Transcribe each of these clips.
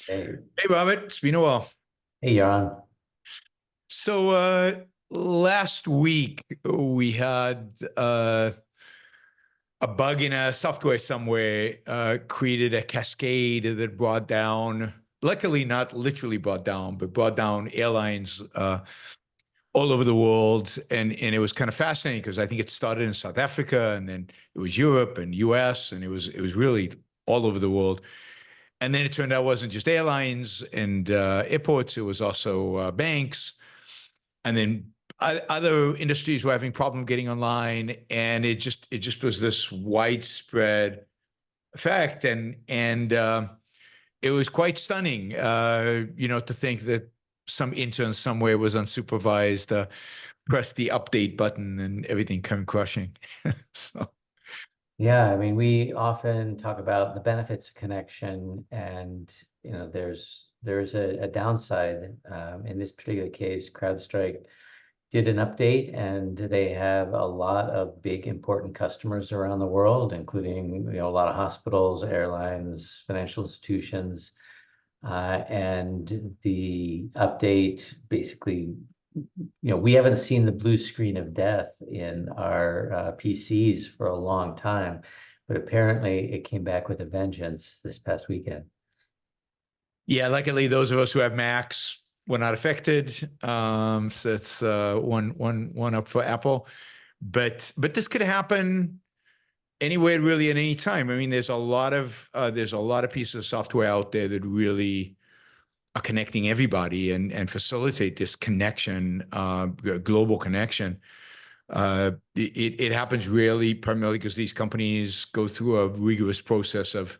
Hey, Hey, Robert, it's been a while. hey, Yaron. So, last week we had a bug in a software somewhere created a cascade that brought down, luckily not literally brought down, but brought down airlines all over the world. And it was kind of fascinating because I think it started in South Africa and then it was Europe and US and it was really all over the world. And then it turned out it wasn't just airlines and airports, it was also banks. And then other industries were having problem getting online, and it just was this widespread effect, and it was quite stunning, to think that some intern somewhere was unsupervised, pressed the update button, and everything came crashing. So Yeah, I mean, we often talk about the benefits of connection, and there's a downside. In this particular case, CrowdStrike did an update, and they have a lot of big important customers around the world, including a lot of hospitals, airlines, financial institutions, and the update basically we haven't seen the blue screen of death in our PCs for a long time, but apparently it came back with a vengeance this past weekend. yeah, luckily those of us who have Macs were not affected. So it's one up for Apple. But this could happen anywhere really at any time. I mean, there's a lot of pieces of software out there that really are connecting everybody and facilitate this connection, global connection. It happens really primarily because these companies go through a rigorous process of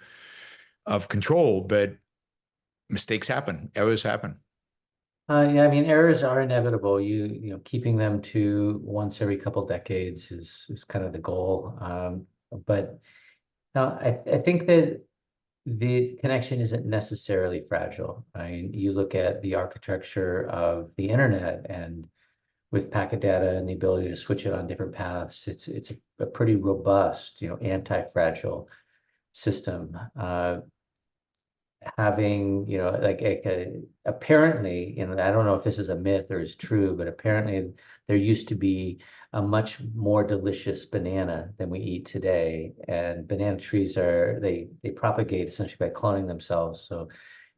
control, but mistakes happen, errors happen. Yeah, I mean, errors are inevitable. Keeping them to once every couple decades is kind of the goal. But now I think that the connection isn't necessarily fragile. I mean, you look at the architecture of the internet, and with packet data and the ability to switch it on different paths, it's a pretty robust, anti-fragile system. Having, apparently, I don't know if this is a myth or is true, but apparently there used to be a much more delicious banana than we eat today. And banana trees they propagate essentially by cloning themselves. So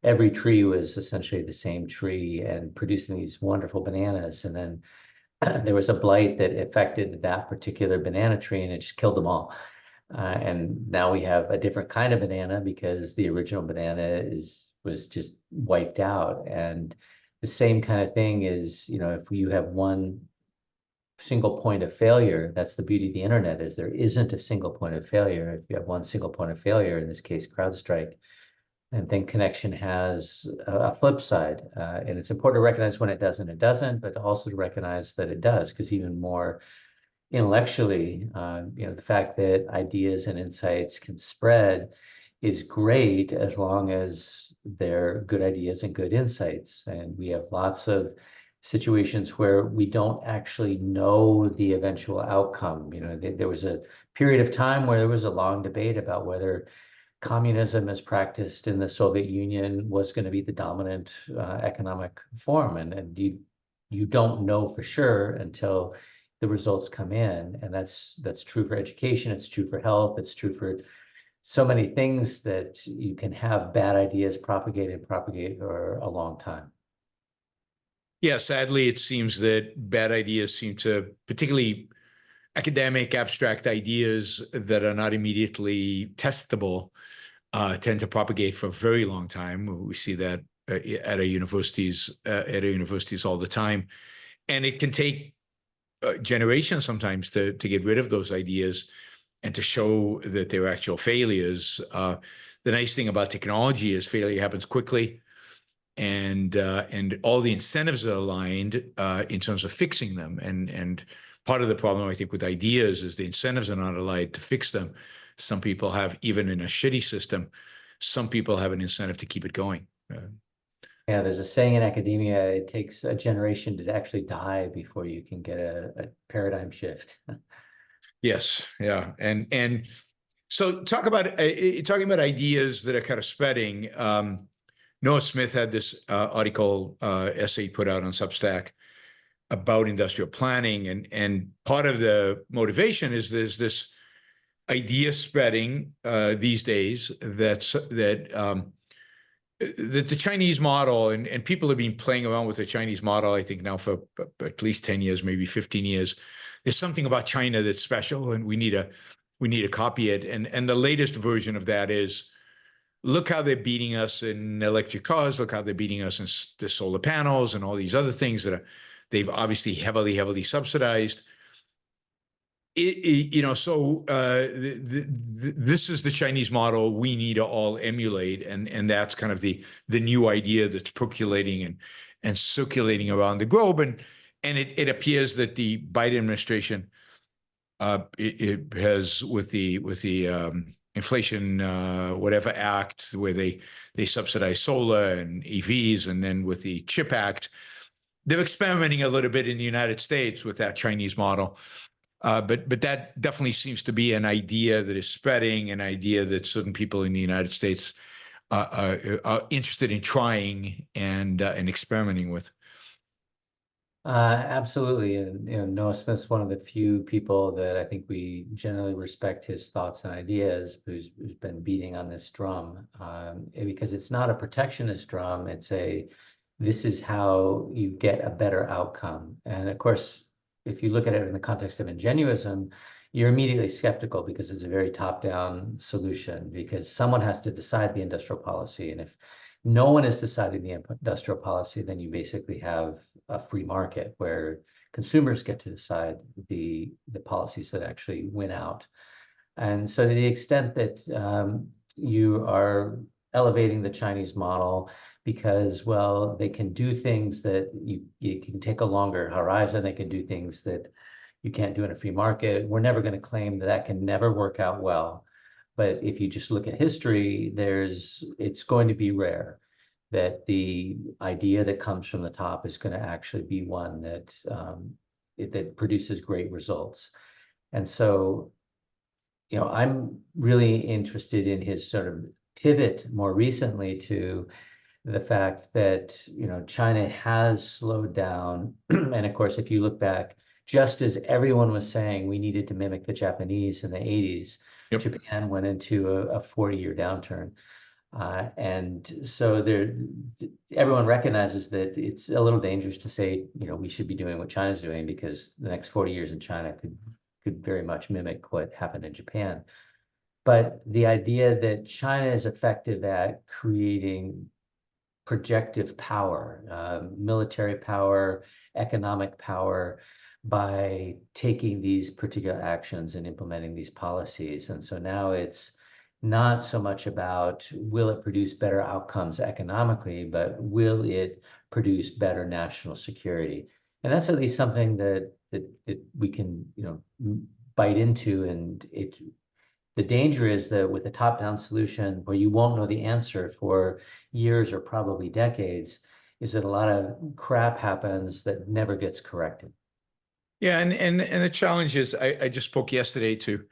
every tree was essentially the same tree and producing these wonderful bananas. And then there was a blight that affected that particular banana tree and it just killed them all. And now we have a different kind of banana because the original banana was just wiped out. And the same kind of thing is, if you have one single point of failure, that's the beauty of the internet, is there isn't a single point of failure. If you have one single point of failure, in this case, CrowdStrike, and then connection has a flip side. And it's important to recognize when it does and it doesn't, but also to recognize that it does, because even more intellectually, the fact that ideas and insights can spread is great as long as they're good ideas and good insights. And we have lots of situations where we don't actually know the eventual outcome. There was a period of time where there was a long debate about whether communism as practiced in the Soviet Union was going to be the dominant economic form. And you don't know for sure until the results come in. And that's true for education, it's true for health, it's true for so many things, that you can have bad ideas propagate for a long time. Yeah, sadly, it seems that bad ideas seem to, particularly academic, abstract ideas that are not immediately testable, tend to propagate for a very long time. We see that at our universities all the time, and it can take generations sometimes to get rid of those ideas and to show that they're actual failures. The nice thing about technology is failure happens quickly, and all the incentives are aligned in terms of fixing them. And part of the problem, I think, with ideas is the incentives are not aligned to fix them. Some people have, even in a shitty system, some people have an incentive to keep it going. Yeah, there's a saying in academia, it takes a generation to actually die before you can get a paradigm shift. Yes, yeah, and so talking about ideas that are kind of spreading. Noah Smith had this article, essay put out on Substack about industrial planning, and part of the motivation is there's this idea spreading these days that the Chinese model, and people have been playing around with the Chinese model, I think now for at least 10 years, maybe 15 years. There's something about China that's special, and we need to copy it. And the latest version of that is, look how they're beating us in electric cars. Look how they're beating us in the solar panels and all these other things that they've obviously heavily subsidized. So this is the Chinese model we need to all emulate, and that's kind of the new idea that's percolating and circulating around the globe, and it appears that the Biden administration it has with the Inflation whatever act where they subsidize solar and EVs, and then with the Chip Act, they're experimenting a little bit in the United States with that Chinese model. But that definitely seems to be an idea that is spreading, an idea that certain people in the United States are interested in trying and experimenting with. Absolutely. And Noah Smith's one of the few people that I think we generally respect his thoughts and ideas, who's been beating on this drum, because it's not a protectionist drum. This is how you get a better outcome. And of course, if you look at it in the context of Ingenuism, you're immediately skeptical because it's a very top-down solution, because someone has to decide the industrial policy. And if no one is deciding the industrial policy, then you basically have a free market where consumers get to decide the policies that actually win out. And so to the extent that you are elevating the Chinese model because, well, they can do things that you can take a longer horizon, they can do things that you can't do in a free market. We're never going to claim that can never work out well. But if you just look at history, it's going to be rare that the idea that comes from the top is going to actually be one that produces great results. And so, I'm really interested in his sort of pivot more recently to the fact that, China has slowed down. And of course, if you look back, just as everyone was saying we needed to mimic the Japanese in the 80s, yep, Japan went into a 40-year downturn. And so everyone recognizes that it's a little dangerous to say, we should be doing what China's doing, because the next 40 years in China could very much mimic what happened in Japan. But the idea that China is effective at creating projective power, military power, economic power, by taking these particular actions and implementing these policies. And so now it's not so much about will it produce better outcomes economically, but will it produce better national security? And that's at least something that we can, bite into. And the danger is that with a top-down solution where you won't know the answer for years or probably decades, is that a lot of crap happens that never gets corrected. Yeah, and the challenge is, I just spoke yesterday to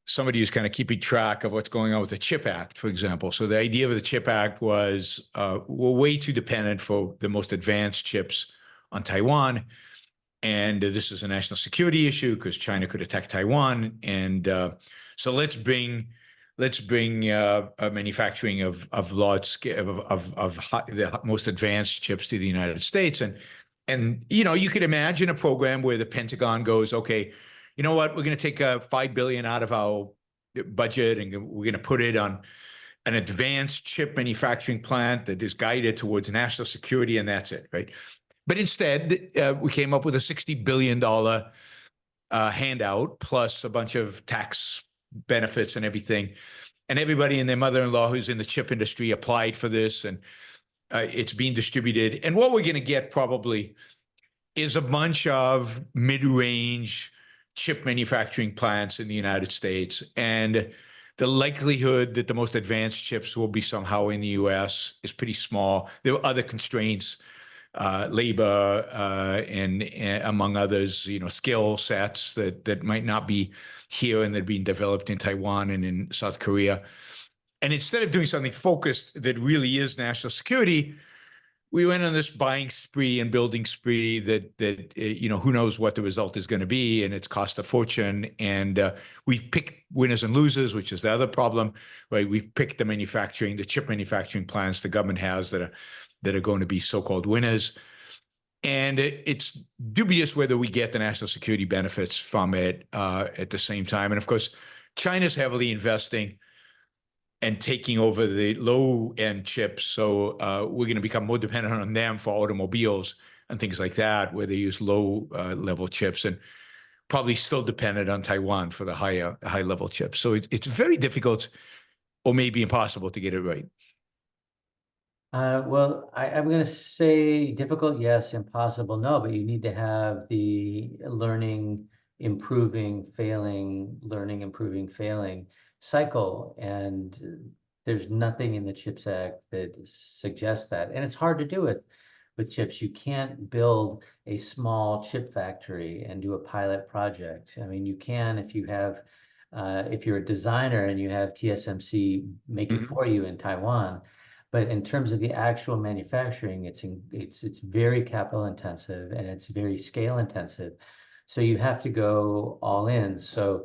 somebody who's kind of keeping track of what's going on with the Chip Act, for example. So the idea of the Chip Act was we're way too dependent for the most advanced chips on Taiwan. And this is a national security issue because China could attack Taiwan. And so let's bring manufacturing of large scale of the most advanced chips to the United States. And you could imagine a program where the Pentagon goes, okay, you know what, we're going to take $5 billion out of our budget and we're going to put it on an advanced chip manufacturing plant that is guided towards national security, and that's it, right? But instead, we came up with a $60 billion handout plus a bunch of tax benefits and everything. And everybody and their mother-in-law who's in the chip industry applied for this, and it's being distributed. And what we're going to get probably is a bunch of mid-range chip manufacturing plants in the United States. And the likelihood that the most advanced chips will be somehow in the US is pretty small. There are other constraints, labor, and among others, skill sets that might not be here and they're being developed in Taiwan and in South Korea. And instead of doing something focused that really is national security, we went on this buying spree and building spree that who knows what the result is going to be, and it's cost a fortune. And we've picked winners and losers, which is the other problem, right? We've picked the chip manufacturing plants the government has that are going to be so-called winners. And it's dubious whether we get the national security benefits from it at the same time. And of course, China's heavily investing and taking over the low-end chips. So we're going to become more dependent on them for automobiles and things like that, where they use low-level chips, and probably still dependent on Taiwan for the high-level chips. So it's very difficult, or maybe impossible, to get it right. Well, I'm going to say difficult, yes. Impossible, no. But you need to have the learning, improving, failing, learning, improving, failing cycle. And there's nothing in the CHIPS Act that suggests that. And it's hard to do with chips. You can't build a small chip factory and do a pilot project. I mean, you can if you have, if you're a designer and you have TSMC make it for you in Taiwan. But in terms of the actual manufacturing, it's very capital intensive and it's very scale intensive. So you have to go all in. So,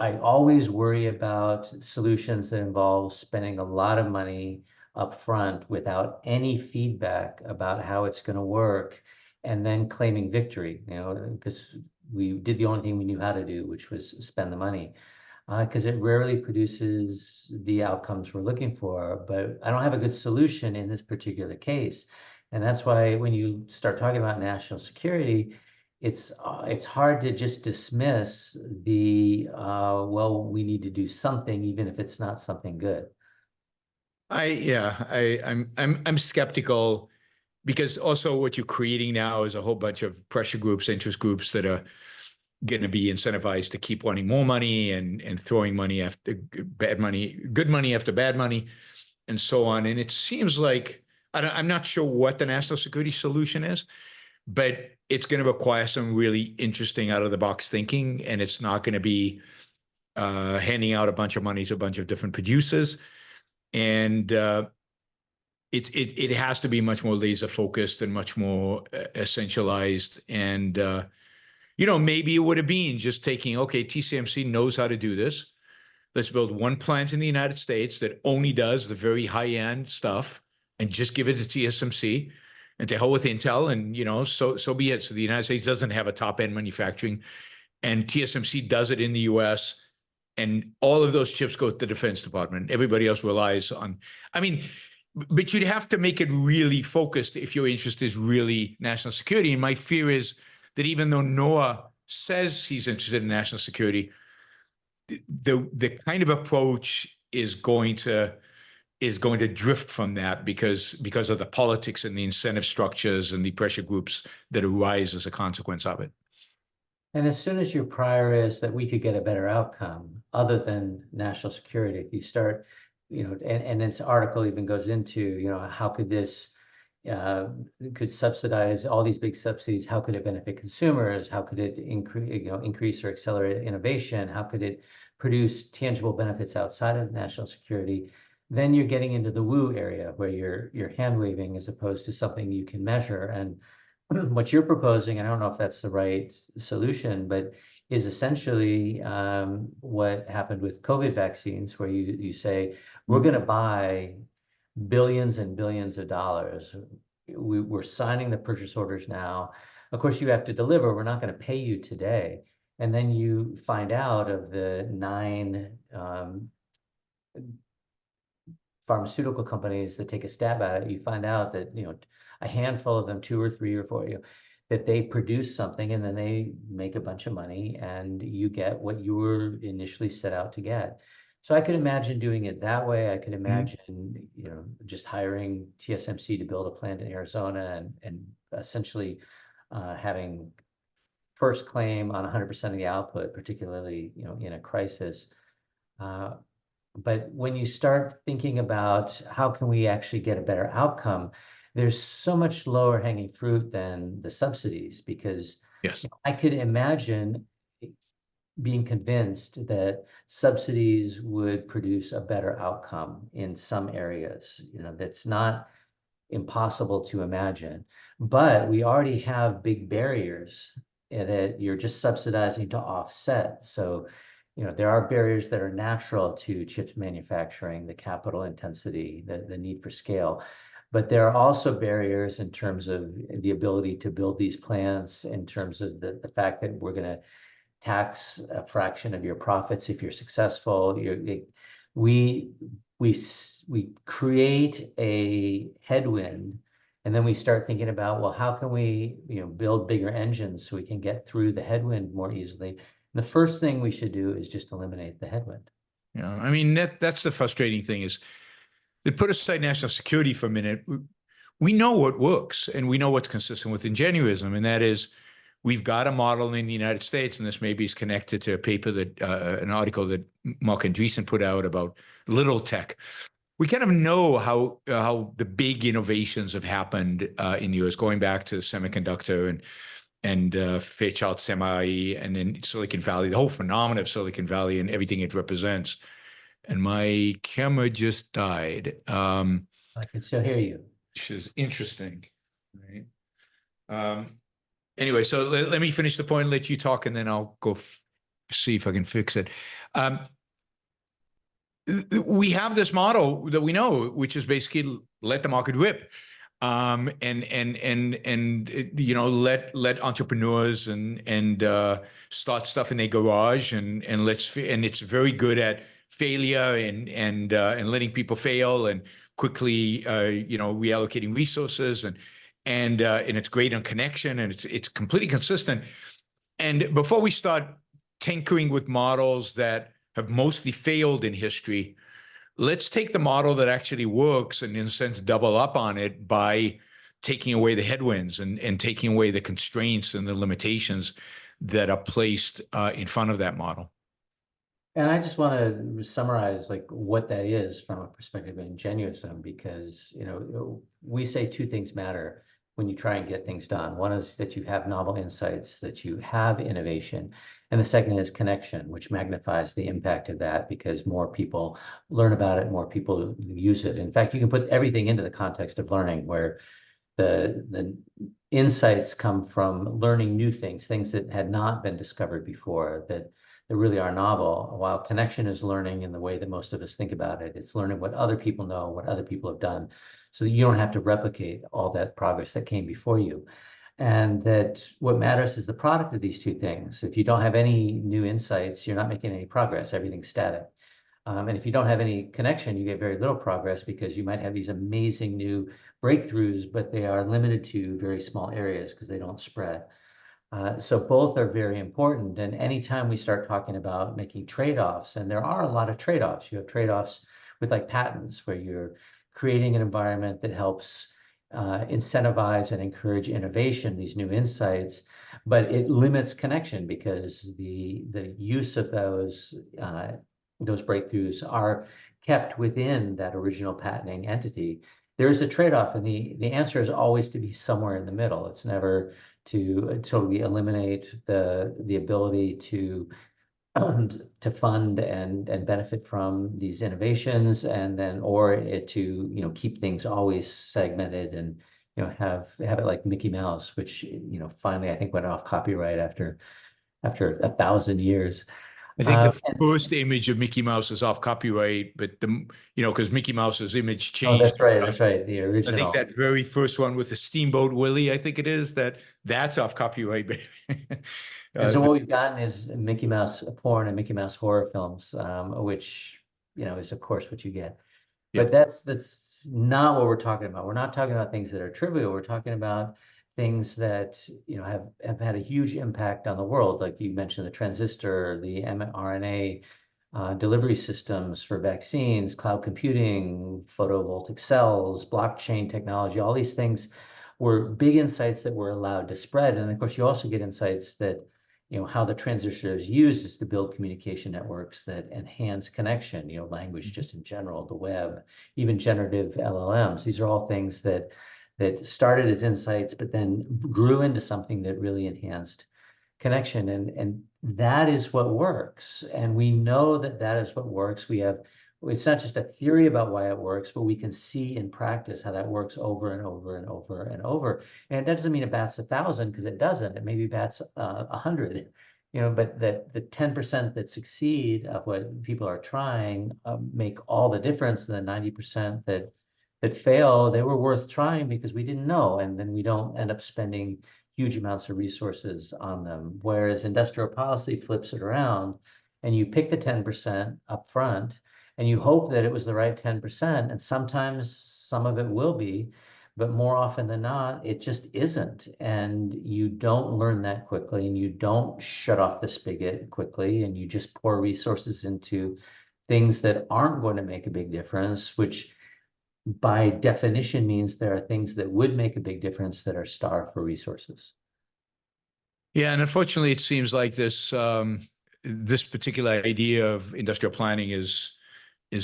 I always worry about solutions that involve spending a lot of money up front without any feedback about how it's going to work, and then claiming victory, because we did the only thing we knew how to do, which was spend the money. Because it rarely produces the outcomes we're looking for. But I don't have a good solution in this particular case. And that's why when you start talking about national security, it's hard to just dismiss well, we need to do something, even if it's not something good. I'm skeptical, because also what you're creating now is a whole bunch of pressure groups, interest groups that are going to be incentivized to keep wanting more money and throwing money after bad money, good money after bad money, and so on. And it seems like I'm not sure what the national security solution is, but it's going to require some really interesting out-of-the-box thinking, and it's not going to be handing out a bunch of money to a bunch of different producers. And it has to be much more laser focused and much more essentialized. And maybe it would have been just taking, okay, TSMC knows how to do this. Let's build one plant in the United States that only does the very high-end stuff, and just give it to TSMC, and to hell with Intel, and so be it. So the United States doesn't have a top-end manufacturing, and TSMC does it in the US, and all of those chips go to the Defense Department. Everybody else relies on, but you'd have to make it really focused if your interest is really national security. And my fear is that even though Noah says he's interested in national security, the kind of approach is going to drift from that, because of the politics and the incentive structures and the pressure groups that arise as a consequence of it. And as soon as your prior is that we could get a better outcome other than national security, if you start, and this article even goes into, how could this could subsidize all these big subsidies? How could it benefit consumers? How could it increase or accelerate innovation? How could it produce tangible benefits outside of national security? Then you're getting into the woo area where you're hand waving as opposed to something you can measure. And what you're proposing, I don't know if that's the right solution, but is essentially what happened with COVID vaccines, where you say, we're going to buy billions and billions of dollars. We're signing the purchase orders now. Of course, you have to deliver. We're not going to pay you today. And then you find out of the 9 pharmaceutical companies that take a stab at it, you find out that, a handful of them, 2 or 3 or 4, that they produce something and then they make a bunch of money and you get what you were initially set out to get. So I could imagine doing it that way. I could imagine, just hiring TSMC to build a plant in Arizona and essentially having first claim on 100% of the output, particularly, in a crisis. But when you start thinking about how can we actually get a better outcome, there's so much lower hanging fruit than the subsidies, because Yes, I could imagine being convinced that subsidies would produce a better outcome in some areas. That's not impossible to imagine, but we already have big barriers that you're just subsidizing to offset. So, there are barriers that are natural to chips manufacturing, the capital intensity, the need for scale. But there are also barriers in terms of the ability to build these plants, in terms of the fact that we're going to tax a fraction of your profits if you're successful. We we create a headwind, and then we start thinking about, well, how can we build bigger engines so we can get through the headwind more easily? The first thing we should do is just eliminate the headwind. Yeah, I mean, that's the frustrating thing is to put aside national security for a minute. We know what works and we know what's consistent with Ingenuism, and that is we've got a model in the United States, and this maybe is connected to a paper that an article that Mark Andreessen put out about little tech. We kind of know how the big innovations have happened in the US, going back to the semiconductor and Fairchild Semi, and then Silicon Valley, the whole phenomenon of Silicon Valley and everything it represents. And my camera just died. I can still hear you. Which is interesting, right? Anyway, so let me finish the point, let you talk, and then I'll go see if I can fix it. We have this model that we know, which is basically let the market rip, and let entrepreneurs and start stuff in their garage, and it's very good at failure and letting people fail and quickly reallocating resources and it's great on connection, and it's completely consistent. And before we start tinkering with models that have mostly failed in history, let's take the model that actually works and in a sense double up on it by taking away the headwinds and taking away the constraints and the limitations that are placed in front of that model. And I just want to summarize what that is from a perspective of Ingenuism, because we say two things matter when you try and get things done. One is that you have novel insights, that you have innovation, and the second is connection, which magnifies the impact of that because more people learn about it, more people use it. In fact, you can put everything into the context of learning, where the insights come from learning new things that had not been discovered before, that really are novel, while connection is learning in the way that most of us think about it. It's learning what other people know, what other people have done, so that you don't have to replicate all that progress that came before you. And that what matters is the product of these two things. If you don't have any new insights, you're not making any progress. Everything's static. And if you don't have any connection, you get very little progress, because you might have these amazing new breakthroughs, but they are limited to very small areas because they don't spread. So both are very important. And anytime we start talking about making trade-offs, and there are a lot of trade-offs, you have trade-offs with patents, where you're creating an environment that helps incentivize and encourage innovation, these new insights, but it limits connection because the use of those breakthroughs are kept within that original patenting entity. There is a trade-off, and the answer is always to be somewhere in the middle. It's never to totally eliminate the ability to fund and benefit from these innovations, and then to keep things always segmented and have it like Mickey Mouse, which finally I think went off copyright after 1,000 years. I think the first image of Mickey Mouse is off copyright, but because Mickey Mouse's image changed. Oh, that's right. That's right. The original. I think that very first one with the Steamboat Willie, I think it is, that's off copyright. And so what we've gotten is Mickey Mouse porn and Mickey Mouse horror films, which is of course what you get. But that's not what we're talking about. We're not talking about things that are trivial. We're talking about things that have had a huge impact on the world, like you mentioned, the transistor, the mRNA delivery systems for vaccines, cloud computing, photovoltaic cells, blockchain technology. All these things were big insights that were allowed to spread. And of course, you also get insights that how the transistor is used is to build communication networks that enhance connection, language just in general, the web, even generative LLMs. These are all things that started as insights, but then grew into something that really enhanced connection. And that is what works. And we know that that is what works. It's not just a theory about why it works, but we can see in practice how that works over and over and over and over. And that doesn't mean it bats 1,000, because it doesn't. It maybe bats 100. But that the 10% that succeed of what people are trying make all the difference. And the 90% that fail, they were worth trying because we didn't know, and then we don't end up spending huge amounts of resources on them. Whereas industrial policy flips it around, and you pick the 10% up front, and you hope that it was the right 10%, and sometimes some of it will be, but more often than not, it just isn't. And you don't learn that quickly, and you don't shut off the spigot quickly, and you just pour resources into things that aren't going to make a big difference, which by definition means there are things that would make a big difference that are starved for resources. Yeah, and unfortunately, it seems like this particular idea of industrial planning is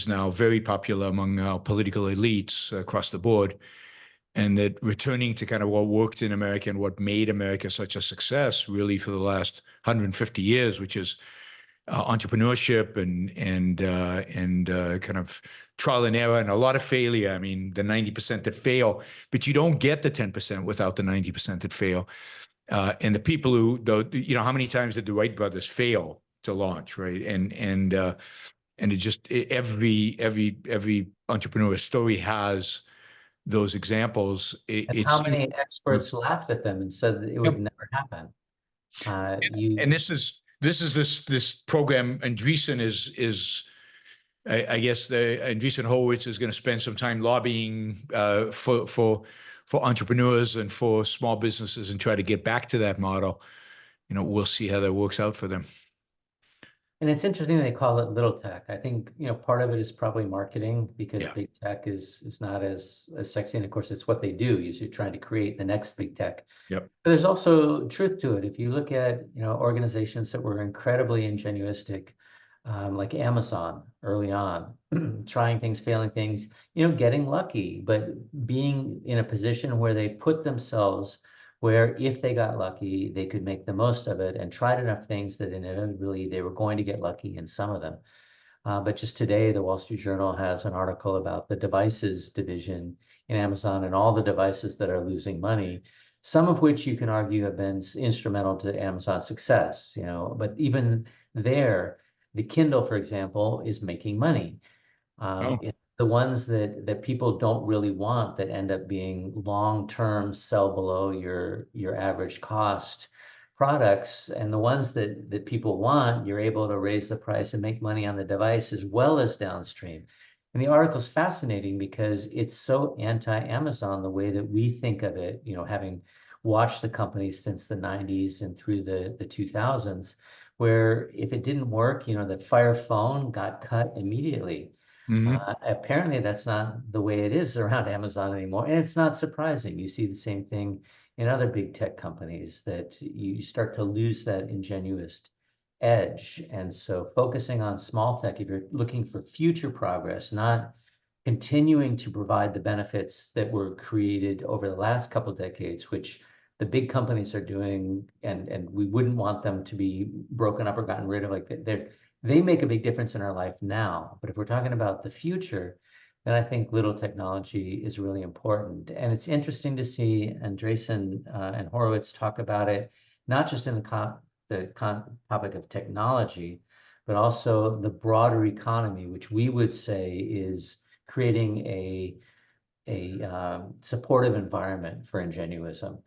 now very popular among our political elites across the board, and that returning to kind of what worked in America and what made America such a success really for the last 150 years, which is entrepreneurship and kind of trial and error and a lot of failure. I mean, the 90% that fail, but you don't get the 10% without the 90% that fail. And the people who, how many times did the Wright brothers fail to launch, right? And it just every entrepreneur story has those examples. And how many experts laughed at them and said that it would never happen? And this program, Andreessen is I guess Andreessen Horowitz is going to spend some time lobbying for entrepreneurs and for small businesses and try to get back to that model. We'll see how that works out for them. And it's interesting they call it little tech. I think, part of it is probably marketing, because big tech is not as sexy. And of course, it's what they do. You're trying to create the next big tech. Yep. But there's also truth to it. If you look at, organizations that were incredibly ingenuistic, like Amazon early on, trying things, failing things, getting lucky, but being in a position where they put themselves where if they got lucky, they could make the most of it, and tried enough things that inevitably they were going to get lucky in some of them. But just today, the Wall Street Journal has an article about the devices division in Amazon and all the devices that are losing money, some of which you can argue have been instrumental to Amazon's success, but even there, the Kindle, for example, is making money. The ones that people don't really want, that end up being long-term, sell below your average cost products, and the ones that people want, you're able to raise the price and make money on the device as well as downstream. And the article's fascinating because it's so anti-Amazon the way that we think of it, having watched the company since the 90s and through the 2000s, where if it didn't work, the Fire phone got cut immediately. Apparently, that's not the way it is around Amazon anymore. And it's not surprising. You see the same thing in other big tech companies, that you start to lose that ingenuous edge. And so focusing on small tech, if you're looking for future progress, not continuing to provide the benefits that were created over the last couple of decades, which the big companies are doing, and we wouldn't want them to be broken up or gotten rid of. Like they make a big difference in our life now. But if we're talking about the future, then I think little technology is really important. And it's interesting to see Andreessen and Horowitz talk about it, not just in the topic of technology, but also the broader economy, which we would say is creating a supportive environment for ingenuism.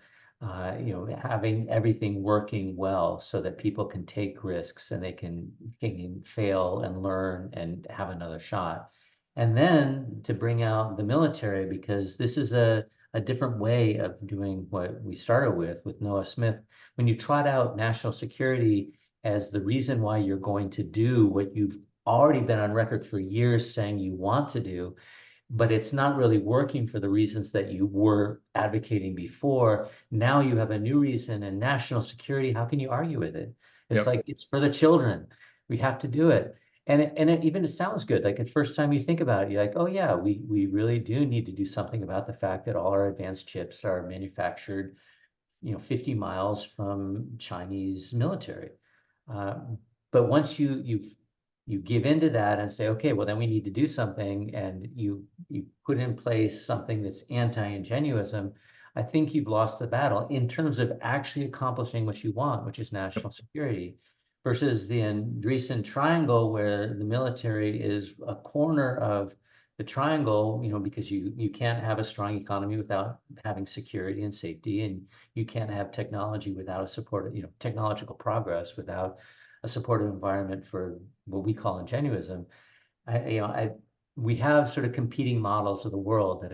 Having everything working well so that people can take risks and they can fail and learn and have another shot. And then to bring out the military, because this is a different way of doing what we started with Noah Smith. When you trot out national security as the reason why you're going to do what you've already been on record for years saying you want to do, but it's not really working for the reasons that you were advocating before. Now you have a new reason, and national security, how can you argue with it? It's like, it's for the children. We have to do it. And it sounds good. Like the first time you think about it, you're like, oh yeah, we really do need to do something about the fact that all our advanced chips are manufactured 50 miles from Chinese military. Uh, but once you give into that and say, okay, well then we need to do something, and you put in place something that's anti-ingenuism, I think you've lost the battle in terms of actually accomplishing what you want, which is national security, versus the Andreessen Triangle, where the military is a corner of the triangle, because you can't have a strong economy without having security and safety, and you can't have technology without a support, technological progress without a supportive environment for what we call ingenuism. We have sort of competing models of the world that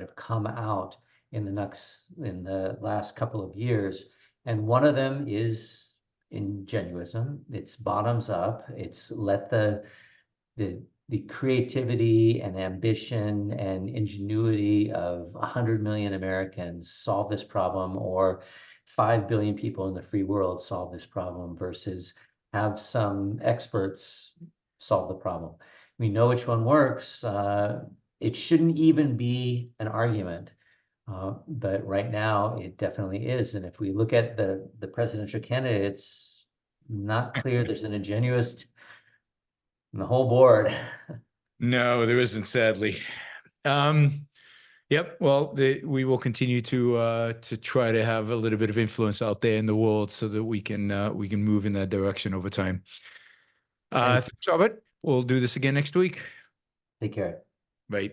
have come out in the last couple of years, and one of them is ingenuism. It's bottoms up. It's let the creativity and ambition and ingenuity of 100 million Americans solve this problem, or 5 billion people in the free world solve this problem, versus have some experts solve the problem. We know which one works. It shouldn't even be an argument. But right now it definitely is. And if we look at the presidential candidates, not clear there's an ingenuist in the whole board. No, there isn't, sadly. Yep. Well, we will continue to try to have a little bit of influence out there in the world so that we can move in that direction over time. Thanks, Robert. We'll do this again next week. Take care. Bye.